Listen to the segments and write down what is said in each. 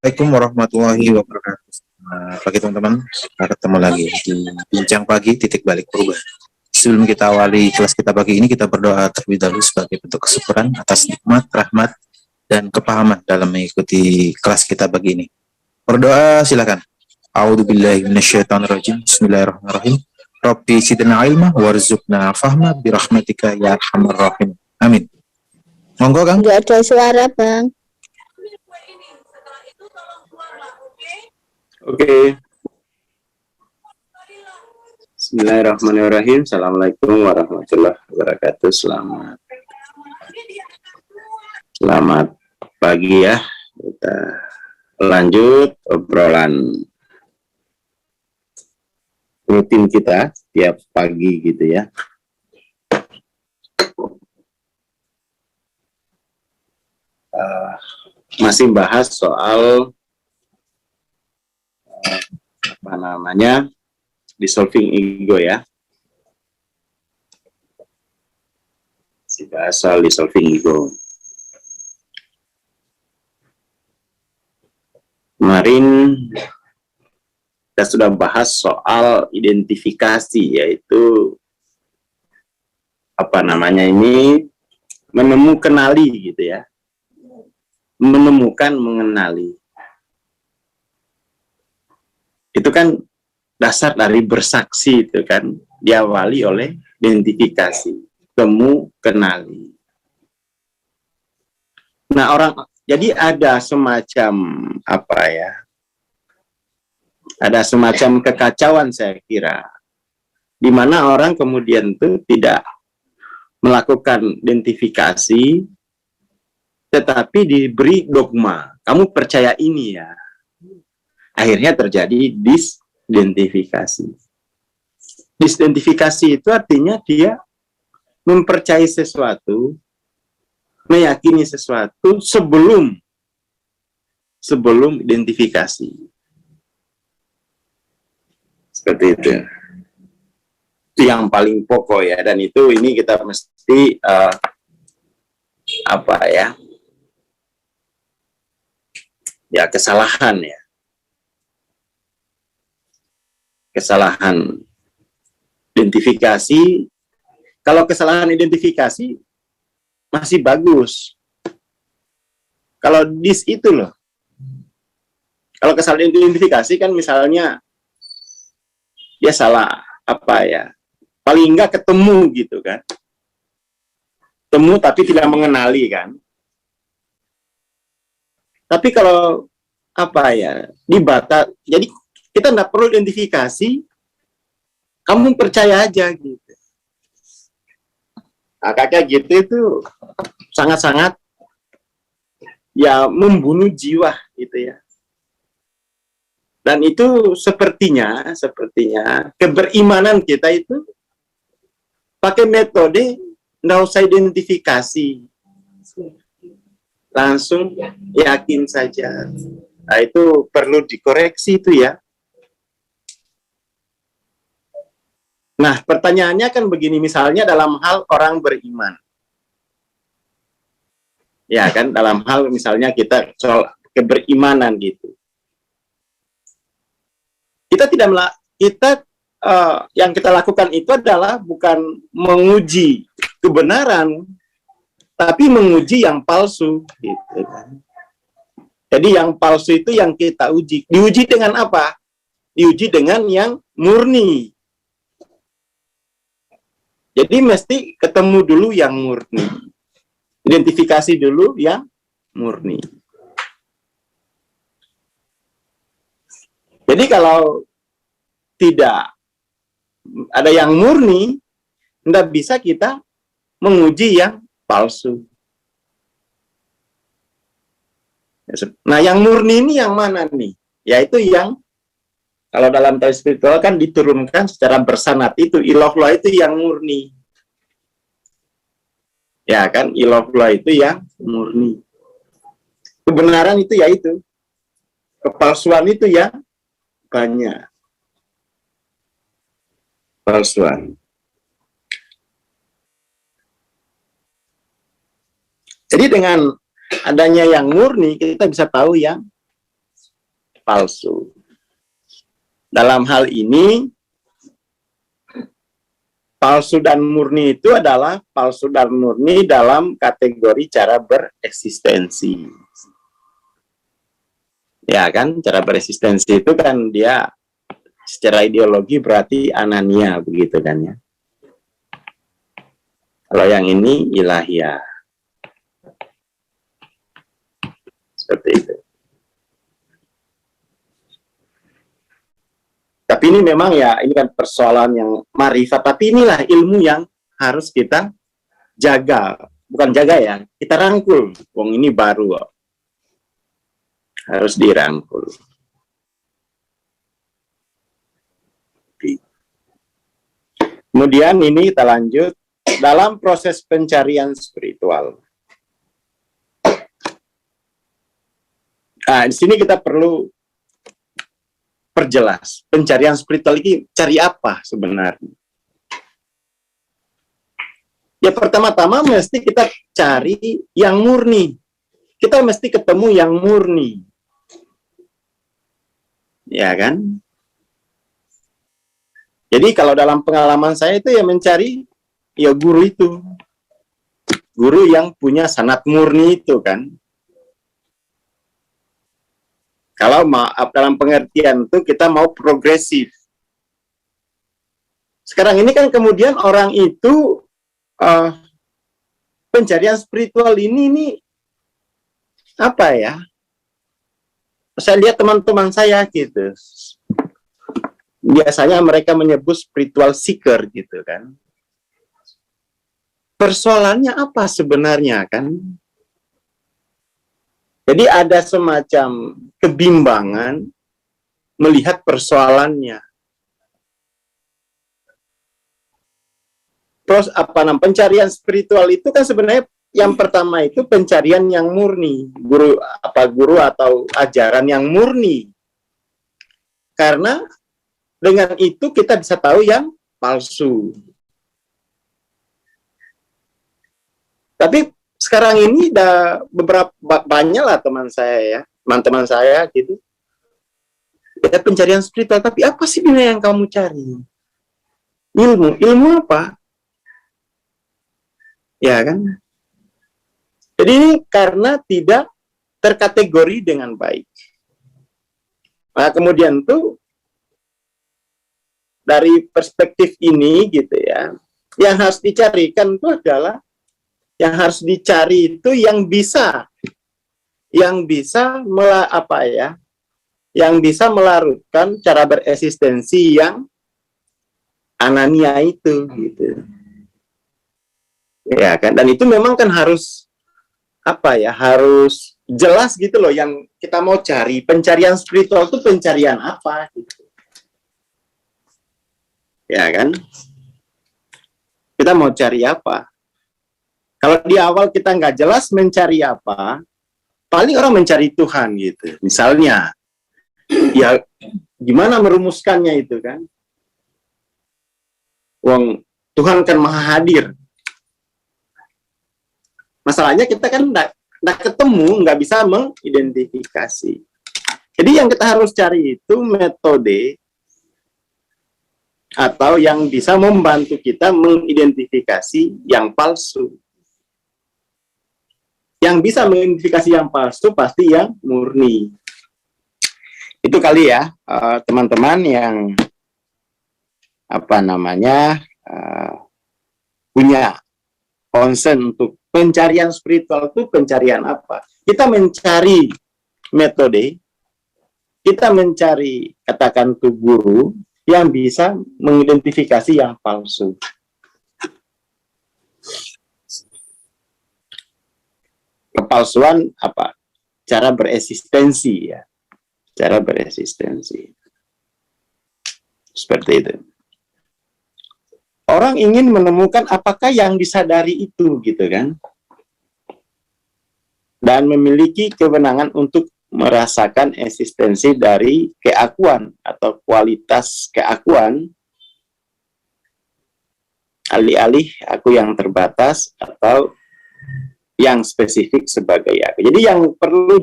Assalamualaikum warahmatullahi wabarakatuh. Pagi teman-teman, kita ketemu lagi di Bincang Pagi Titik Balik Perubahan. Sebelum kita awali kelas kita pagi ini, kita berdoa terlebih dahulu sebagai bentuk kesyukuran atas nikmat, rahmat, dan kepahaman dalam mengikuti kelas kita pagi ini. Berdoa silakan. A'udzubillahi minasyaitonirrajim. Bismillahirrahmanirrahim. Rabbi zidna ilma warzuqna fahma birahmatika ya arhamar rahim. Amin. Monggo Kang. Nggak ada suara, Bang. Oke. Bismillahirrahmanirrahim. Assalamualaikum warahmatullahi wabarakatuh. Selamat pagi ya. Kita lanjut obrolan rutin kita tiap pagi gitu ya. Masih bahas soal dissolving ego ya. Si bahas soal dissolving ego. Kemarin kita sudah bahas soal identifikasi, yaitu mengenali gitu ya. Menemukan, mengenali. Itu kan dasar dari bersaksi, itu kan diawali oleh identifikasi, temu, kenali. Nah, jadi ada semacam ada semacam kekacauan saya kira, di mana orang kemudian itu tidak melakukan identifikasi, tetapi diberi dogma, kamu percaya ini ya. Akhirnya terjadi disidentifikasi. Disidentifikasi itu artinya dia mempercayai sesuatu, meyakini sesuatu sebelum identifikasi. Seperti itu. Itu yang paling pokok ya, dan ini kita mesti kesalahan ya. Kesalahan identifikasi. Kalau kesalahan identifikasi masih bagus. Kalau itu loh. Kalau kesalahan identifikasi kan misalnya dia salah paling enggak ketemu gitu kan. Temu tapi tidak mengenali kan. Tapi kalau jadi kita tidak perlu identifikasi, kamu percaya aja gitu. Nah, kayak gitu itu sangat-sangat ya membunuh jiwa gitu ya. Dan itu sepertinya keberimanan kita itu pakai metode nggak usah identifikasi, langsung yakin saja. Nah, itu perlu dikoreksi itu ya. Nah, pertanyaannya kan begini, misalnya dalam hal orang beriman. Ya kan, dalam hal misalnya kita soal keberimanan gitu. Yang kita lakukan itu adalah bukan menguji kebenaran, tapi menguji yang palsu gitu kan. Jadi yang palsu itu yang kita uji. Diuji dengan apa? Diuji dengan yang murni. Jadi mesti ketemu dulu yang murni. Identifikasi dulu yang murni. Jadi kalau tidak ada yang murni, tidak bisa kita menguji yang palsu. Nah, yang murni ini yang mana nih? Yaitu yang kalau dalam teori spiritual kan diturunkan secara bersanad, itu ilahullah itu yang murni. Ya kan, ilahullah itu yang murni. Kebenaran itu yaitu. Kepalsuan itu yang banyak. Palsuan. Jadi dengan adanya yang murni, kita bisa tahu yang palsu. Dalam hal ini, palsu dan murni itu adalah palsu dan murni dalam kategori cara bereksistensi. Ya kan, cara bereksistensi itu kan dia secara ideologi berarti anania, begitu kan ya. Kalau yang ini ilahiyah. Seperti itu. Tapi ini memang ya, ini kan persoalan yang marifat, tapi inilah ilmu yang harus kita jaga. Bukan jaga ya, kita rangkul. Wong ini baru kok. Harus dirangkul. Kemudian ini kita lanjut. Dalam proses pencarian spiritual. Nah, di sini kita perlu perjelas. Pencarian spiritual ini cari apa sebenarnya? Ya pertama-tama mesti kita cari yang murni. Kita mesti ketemu yang murni. Ya kan? Jadi kalau dalam pengalaman saya itu ya mencari ya guru itu. Guru yang punya sanad murni itu kan. Kalau maaf dalam pengertian itu kita mau progresif. Sekarang ini kan kemudian orang itu pencarian spiritual ini apa ya? Saya lihat teman-teman saya gitu. Biasanya mereka menyebut spiritual seeker gitu kan. Persoalannya apa sebenarnya kan? Jadi ada semacam kebimbangan melihat persoalannya. Terus pencarian spiritual itu kan sebenarnya yang pertama itu pencarian yang murni, guru atau ajaran yang murni. Karena dengan itu kita bisa tahu yang palsu. Tapi sekarang ini udah banyak lah teman saya gitu. Ya pencarian spiritual, tapi apa sih yang kamu cari? Ilmu apa? Ya kan? Jadi ini karena tidak terkategori dengan baik. Nah kemudian tuh dari perspektif ini gitu ya, yang harus dicarikan itu adalah yang bisa melarutkan cara bereksistensi yang anania itu gitu. Ya kan, dan itu memang kan harus harus jelas gitu loh yang kita mau cari. Pencarian spiritual itu pencarian apa gitu. Ya kan? Kita mau cari apa? Kalau di awal kita nggak jelas mencari apa, paling orang mencari Tuhan gitu. Misalnya, ya gimana merumuskannya itu kan? Wong Tuhan kan maha hadir. Masalahnya kita kan nggak ketemu, nggak bisa mengidentifikasi. Jadi yang kita harus cari itu metode atau yang bisa membantu kita mengidentifikasi yang palsu. Yang bisa mengidentifikasi yang palsu pasti yang murni. Itu kali ya teman-teman yang punya concern untuk pencarian spiritual itu pencarian apa? Kita mencari metode, kita mencari katakan tuh guru yang bisa mengidentifikasi yang palsu. Kepalsuan apa? Cara bereksistensi ya. Cara bereksistensi. Seperti itu. Orang ingin menemukan apakah yang disadari itu gitu kan. Dan memiliki kewenangan untuk merasakan eksistensi dari keakuan atau kualitas keakuan alih-alih aku yang terbatas atau yang spesifik sebagai aku. Jadi yang perlu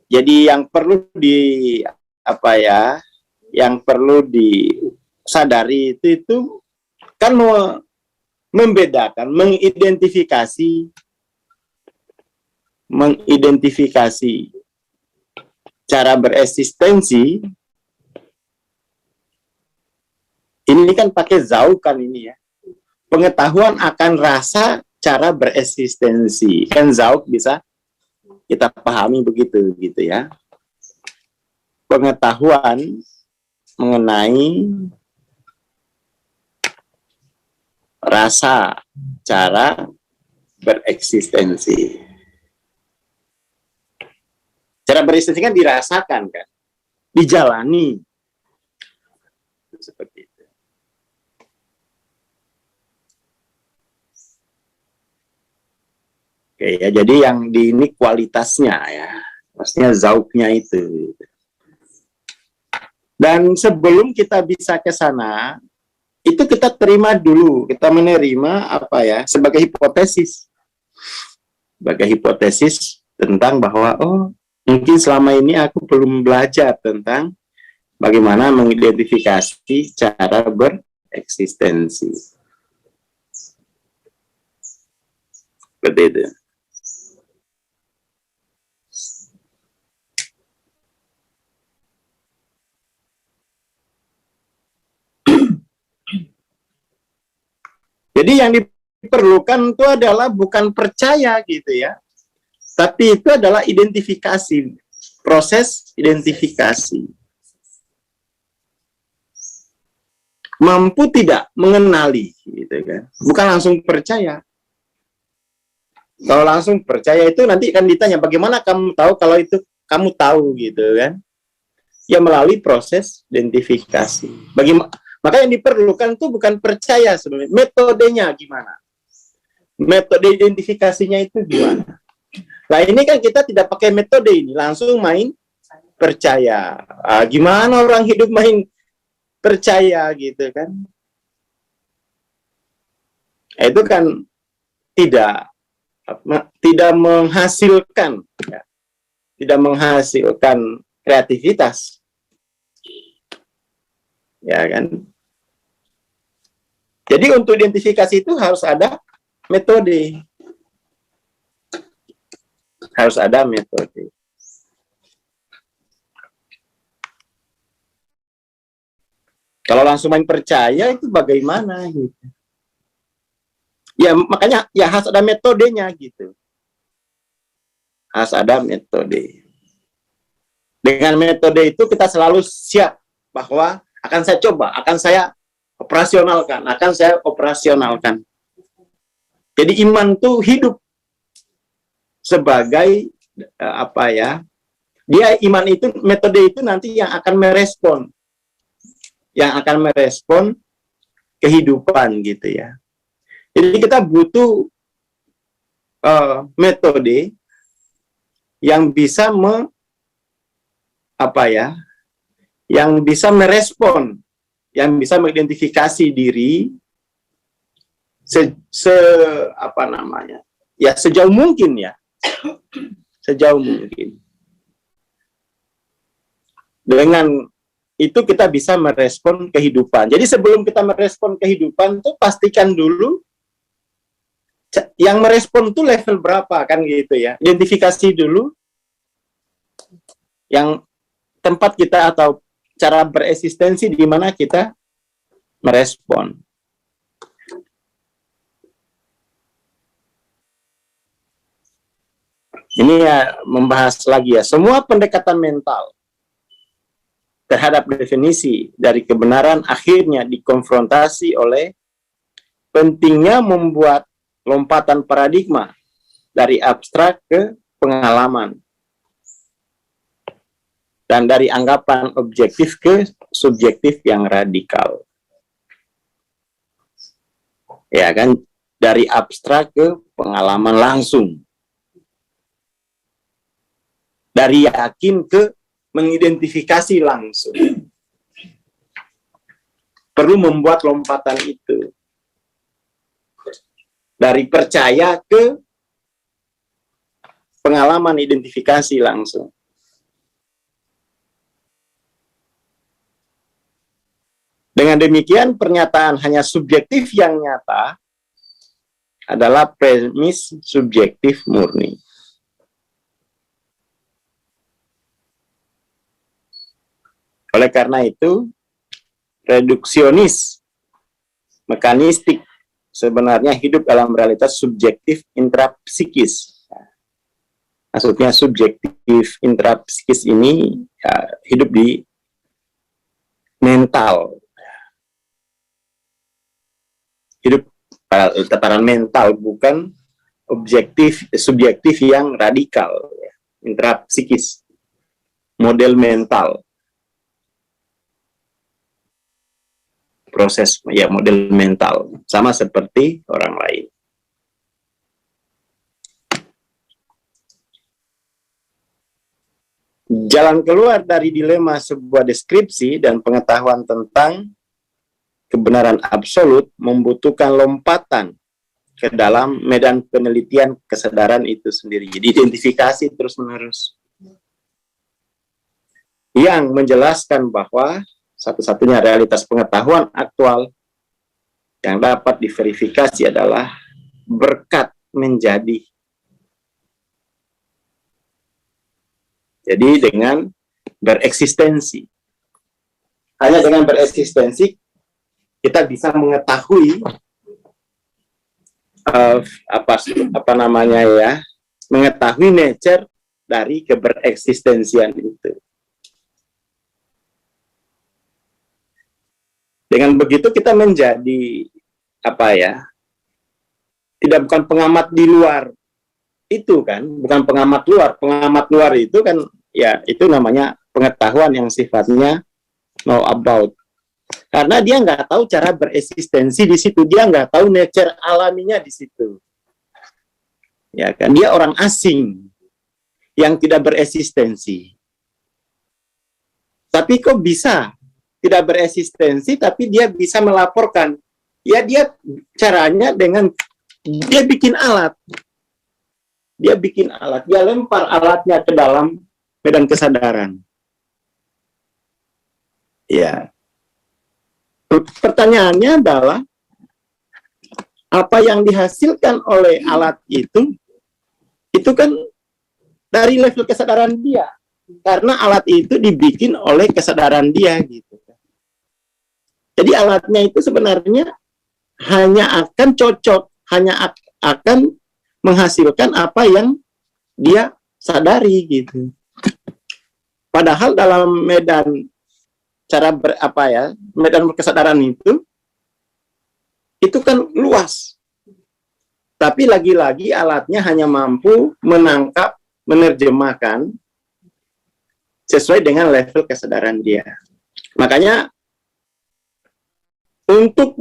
Jadi yang perlu yang perlu disadari itu kan membedakan, mengidentifikasi cara bereksistensi ini kan pakai zauk kan ini ya. Pengetahuan akan rasa cara bereksistensi. Kan zauk bisa kita pahami begitu gitu ya. Pengetahuan mengenai rasa cara bereksistensi. Cara bereksistensi kan dirasakan kan, dijalani. Seperti itu. Oke ya, jadi yang di ini kualitasnya ya, maksudnya zauknya itu. Dan sebelum kita bisa ke sana, itu kita terima dulu, kita menerima apa ya, sebagai hipotesis tentang bahwa mungkin selama ini aku belum belajar tentang bagaimana mengidentifikasi cara bereksistensi. Seperti itu. Jadi yang diperlukan itu adalah bukan percaya gitu ya, tapi itu adalah identifikasi, proses identifikasi. Mampu tidak mengenali, gitu kan? Bukan langsung percaya. Kalau langsung percaya itu nanti akan ditanya, bagaimana kamu tahu kalau itu kamu tahu gitu kan? Ya melalui proses identifikasi. Maka yang diperlukan itu bukan percaya sebenarnya, metodenya gimana? Metode identifikasinya itu gimana? Nah ini kan kita tidak pakai metode ini, langsung main percaya. Gimana orang hidup main percaya gitu kan? Itu kan tidak menghasilkan, ya, tidak menghasilkan kreativitas, ya kan? Jadi untuk identifikasi itu harus ada metode. Harus ada metode. Kalau langsung main percaya itu bagaimana gitu. Ya makanya ya harus ada metodenya gitu. Harus ada metode. Dengan metode itu kita selalu siap bahwa akan saya coba, akan saya operasionalkan. Jadi iman tuh hidup sebagai dia iman itu, metode itu nanti yang akan merespon kehidupan gitu ya. Jadi kita butuh metode yang bisa yang bisa merespon, yang bisa mengidentifikasi diri sejauh mungkin ya. Sejauh mungkin. Dengan itu kita bisa merespon kehidupan. Jadi sebelum kita merespon kehidupan tuh pastikan dulu yang merespon tuh level berapa kan gitu ya. Identifikasi dulu yang tempat kita atau cara bereksistensi di mana kita merespon. Ini ya membahas lagi ya, semua pendekatan mental terhadap definisi dari kebenaran akhirnya dikonfrontasi oleh pentingnya membuat lompatan paradigma dari abstrak ke pengalaman dan dari anggapan objektif ke subjektif yang radikal. Ya kan, dari abstrak ke pengalaman langsung. Dari yakin ke mengidentifikasi langsung. Perlu membuat lompatan itu. Dari percaya ke pengalaman identifikasi langsung. Dengan demikian, pernyataan hanya subjektif yang nyata adalah premis subjektif murni. Oleh karena itu, reduksionis mekanistik sebenarnya hidup dalam realitas subjektif intrapsikis. Maksudnya subjektif intrapsikis ini ya, hidup di mental. Hidup pada tataran mental, bukan subjektif yang radikal, ya. Intrapsikis, model mental, proses ya model mental, sama seperti orang lain. Jalan keluar dari dilema sebuah deskripsi dan pengetahuan tentang kebenaran absolut membutuhkan lompatan ke dalam medan penelitian kesadaran itu sendiri. Jadi identifikasi terus-menerus yang menjelaskan bahwa satu-satunya realitas pengetahuan aktual yang dapat diverifikasi adalah berkat menjadi. Jadi dengan bereksistensi. Hanya dengan bereksistensi kita bisa mengetahui apa namanya ya, mengetahui nature dari kebereksistensian itu. Dengan begitu kita menjadi apa ya? Tidak bukan pengamat di luar itu kan, bukan pengamat luar. Pengamat luar itu kan ya itu namanya pengetahuan yang sifatnya know about. Karena dia nggak tahu cara bereksistensi di situ, dia nggak tahu nature alaminya di situ. Ya kan, dia orang asing yang tidak bereksistensi. Tapi kok bisa tidak bereksistensi, tapi dia bisa melaporkan? Ya dia caranya dengan dia bikin alat. Dia bikin alat, dia lempar alatnya ke dalam medan kesadaran. Ya. Pertanyaannya adalah apa yang dihasilkan oleh alat itu kan dari level kesadaran dia, karena alat itu dibikin oleh kesadaran dia gitu. Jadi alatnya itu sebenarnya hanya akan cocok, hanya akan menghasilkan apa yang dia sadari gitu. Padahal dalam medan medan kesadaran itu kan luas. Tapi lagi-lagi alatnya hanya mampu menangkap, menerjemahkan sesuai dengan level kesadaran dia. Makanya untuk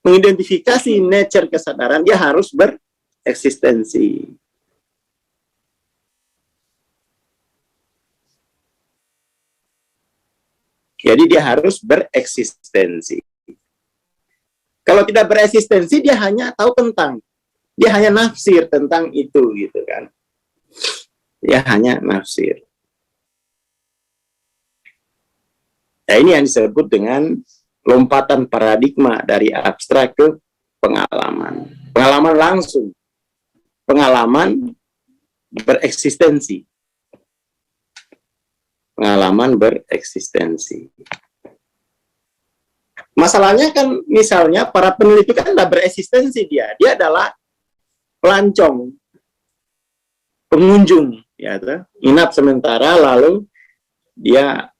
mengidentifikasi nature kesadaran, dia harus bereksistensi. Jadi dia harus bereksistensi. Kalau tidak bereksistensi, dia hanya tahu tentang, dia hanya nafsir tentang itu, gitu kan? Dia hanya nafsir. Nah, ini yang disebut dengan lompatan paradigma dari abstrak ke pengalaman. Pengalaman langsung, pengalaman bereksistensi. Pengalaman bereksistensi. Masalahnya kan misalnya para peneliti kan tidak bereksistensi dia adalah pelancong, pengunjung, ya, inap sementara lalu dia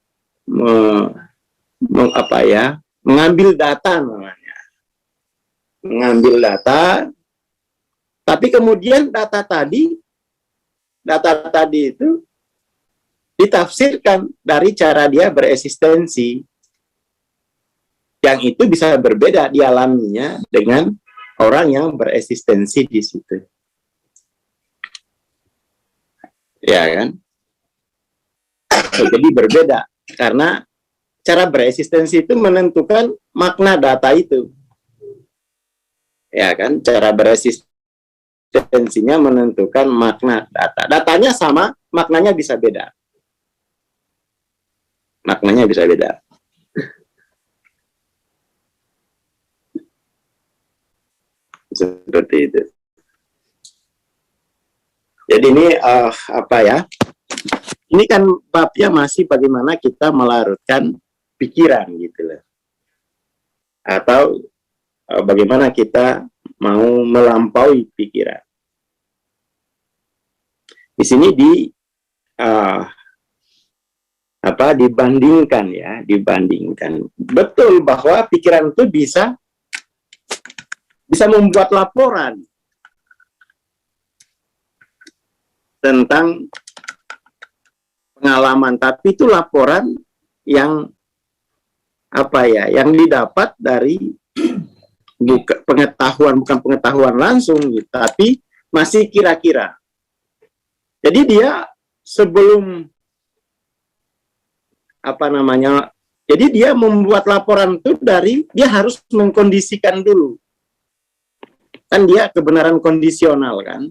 mengambil data namanya, mengambil data, tapi kemudian data tadi itu ditafsirkan dari cara dia bereksistensi, yang itu bisa berbeda dialaminya dengan orang yang bereksistensi di situ. Ya kan? Jadi berbeda, karena cara bereksistensi itu menentukan makna data itu. Ya kan? Cara bereksistensinya menentukan makna data. Datanya sama, maknanya bisa beda. Maknanya bisa beda. seperti itu. Jadi ini apa ya? Ini kan babnya masih bagaimana kita melarutkan pikiran gitu loh. Atau bagaimana kita mau melampaui pikiran. Di sini dibandingkan ya, dibandingkan. Betul bahwa pikiran itu bisa membuat laporan tentang pengalaman, tapi itu laporan yang apa ya, yang didapat dari bukan pengetahuan langsung gitu, tapi masih kira-kira. Jadi dia sebelum apa namanya, jadi dia membuat laporan itu dia harus mengkondisikan dulu. Kan dia kebenaran kondisional kan.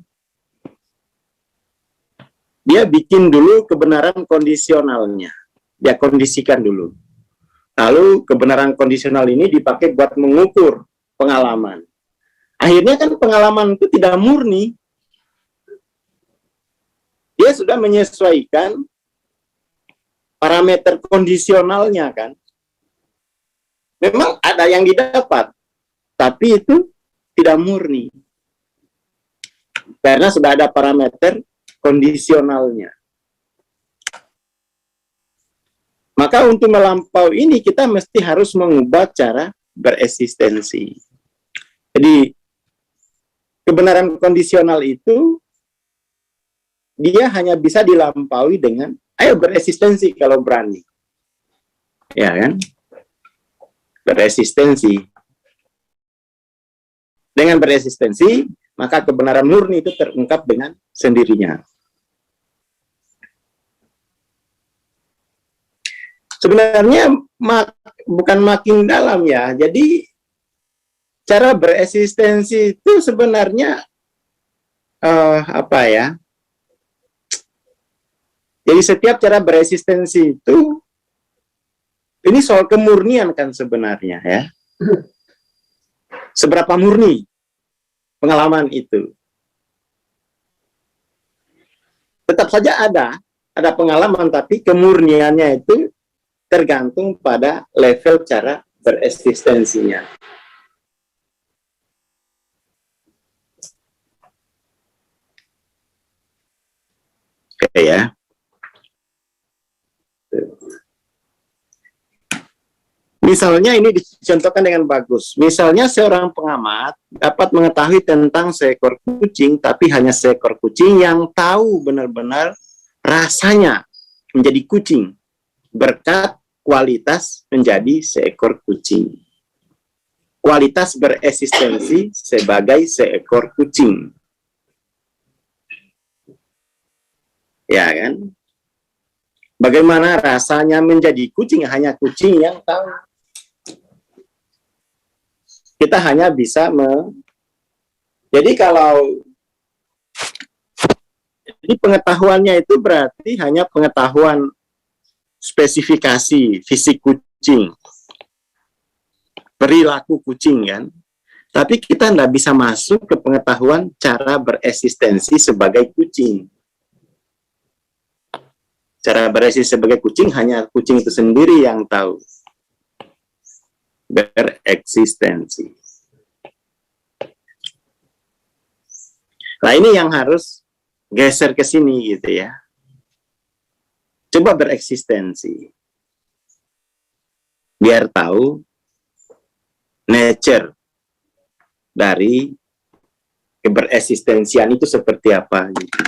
Dia bikin dulu kebenaran kondisionalnya. Dia kondisikan dulu. Lalu kebenaran kondisional ini dipakai buat mengukur pengalaman. Akhirnya kan pengalaman itu tidak murni. Dia sudah menyesuaikan parameter kondisionalnya kan. Memang ada yang didapat, tapi itu tidak murni. Karena sudah ada parameter kondisionalnya. Maka untuk melampaui ini kita mesti harus mengubah cara bereksistensi. Jadi kebenaran kondisional itu dia hanya bisa dilampaui dengan ayo bereksistensi kalau berani. Ya kan? Bereksistensi. Dengan bereksistensi, maka kebenaran murni itu terungkap dengan sendirinya. Sebenarnya bukan makin dalam ya. Jadi cara bereksistensi itu sebenarnya apa ya? Jadi setiap cara bereksistensi itu ini soal kemurnian kan sebenarnya ya. Seberapa murni pengalaman itu? Tetap saja ada pengalaman, tapi kemurniannya itu tergantung pada level cara bereksistensinya. Oke ya. Misalnya ini dicontohkan dengan bagus. Misalnya seorang pengamat dapat mengetahui tentang seekor kucing, tapi hanya seekor kucing yang tahu benar-benar rasanya menjadi kucing berkat kualitas menjadi seekor kucing. Kualitas bereksistensi sebagai seekor kucing. Ya kan? Bagaimana rasanya menjadi kucing, hanya kucing yang tahu. Kita hanya bisa jadi kalau jadi pengetahuannya itu berarti hanya pengetahuan spesifikasi fisik kucing, perilaku kucing kan. Tapi kita tidak bisa masuk ke pengetahuan cara bereksistensi sebagai kucing. Cara bereksistensi sebagai kucing hanya kucing itu sendiri yang tahu. Bereksistensi. Nah ini yang harus geser ke sini gitu ya. Coba bereksistensi. Biar tahu nature dari kebereksistensian itu seperti apa gitu.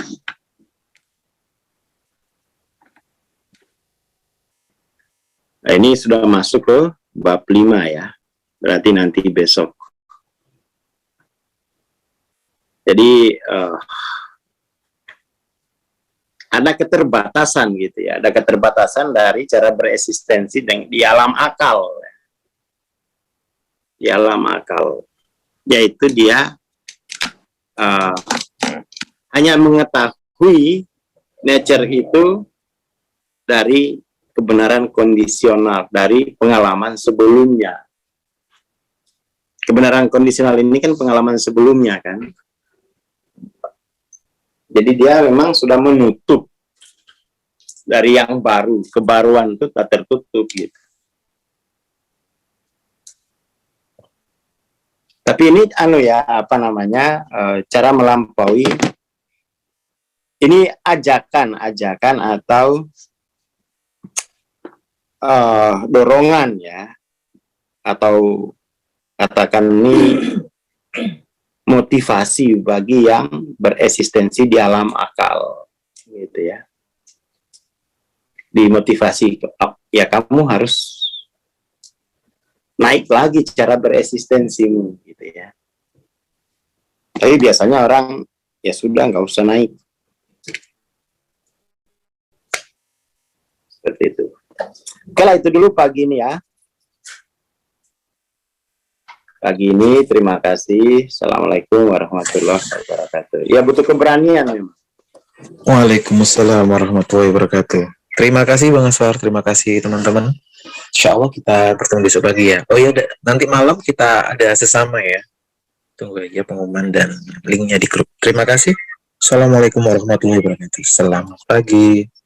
Nah, ini sudah masuk ke bab 5 ya. Berarti nanti besok. Jadi ada keterbatasan gitu ya. Ada keterbatasan dari cara bereksistensi di alam akal. Di alam akal. Yaitu dia hanya mengetahui nature itu dari kebenaran kondisional, dari pengalaman sebelumnya. kebenaran kondisional ini kan pengalaman sebelumnya kan. Jadi dia memang sudah menutup dari yang baru, kebaruan itu tak tertutup gitu. Tapi ini cara melampaui, ini ajakan atau dorongan ya, atau katakan ini motivasi bagi yang bereksistensi di alam akal gitu ya. Dimotivasi, ya kamu harus naik lagi cara bereksistensimu gitu ya. Tapi biasanya orang ya sudah nggak usah naik. Seperti itu. Oke lah, itu dulu pagi ini ya. Pagi ini terima kasih. Assalamualaikum warahmatullahi wabarakatuh. Ya butuh keberanian memang. Waalaikumsalam warahmatullahi wabarakatuh. Terima kasih Bang Aswar, terima kasih teman-teman. Insya Allah kita bertemu besok lagi ya. Oh ya, nanti malam kita ada sesama ya. Tunggu aja pengumuman dan linknya di grup. Terima kasih. Assalamualaikum warahmatullahi wabarakatuh. Selamat pagi.